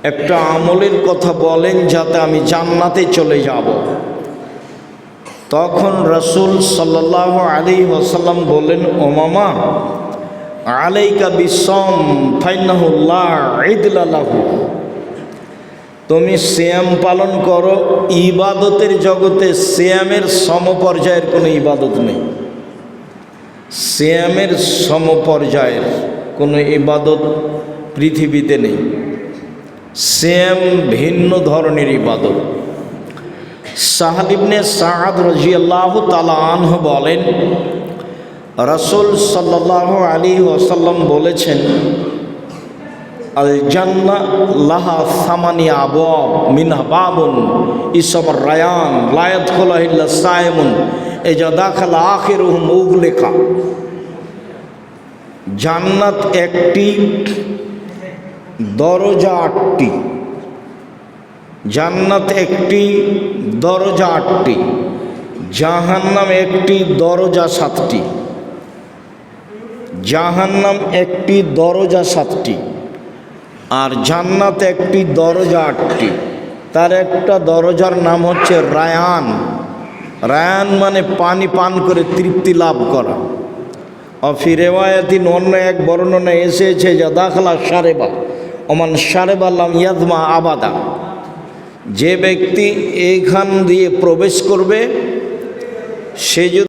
একটা আমলের কথা বলেন যাতে আমি জান্নাতে চলে যাব। তখন রাসূল সাল্লাল্লাহু আলাইহি ওয়াসাল্লাম বললেন, ও মামা, আলাইকা বিসম ফাইন্নাহু লা ইদলা লাহু। তুমি সিয়াম পালন করো। ইবাদতের জগতে সিয়ামের সমপর্যায়ের কোনো ইবাদত নেই। সিয়ামের সমপর্যায়ের কোনো ইবাদত পৃথিবীতে নেই। সিয়াম ভিন্ন ধরনের ইবাদত। সাহাল ইবনে সাআদ রাদিয়াল্লাহু তাআলা আনহু বলেন, রাসূল সাল্লাল্লাহু আলাইহি ওয়াসাল্লাম বলেছেন, আল জান্নাহ লাহা সামানিয়া আবওয়াব মিনহা বাবুন ইসমুর রায়ান লা ইয়াদখুলুহা ইল্লা সাইমুন ইযা দাখালা আখিরুহুম উগলিকা। জান্নাত একটি, দরজা আটটি। জান্নাত একটি, দরজা আটটি। জাহান্নাম একটি, দরজা সাতটি। জাহান্নাম একটি, দরজা সাতটি। আর জান্নাত একটি, দরজা আটটি। তার একটা দরজার নাম হচ্ছে রায়ান। রায়ান মানে পানি পান করে তৃপ্তি লাভ করা। ফি রিওয়ায়াতিন, অন্য এক বর্ণনা এসেছে যে দাখালা শারেবা ওমান শারেবা লাম ইয়াজমা আবাদা। যে ব্যক্তি এইখান দিয়ে প্রবেশ করবে সে যদি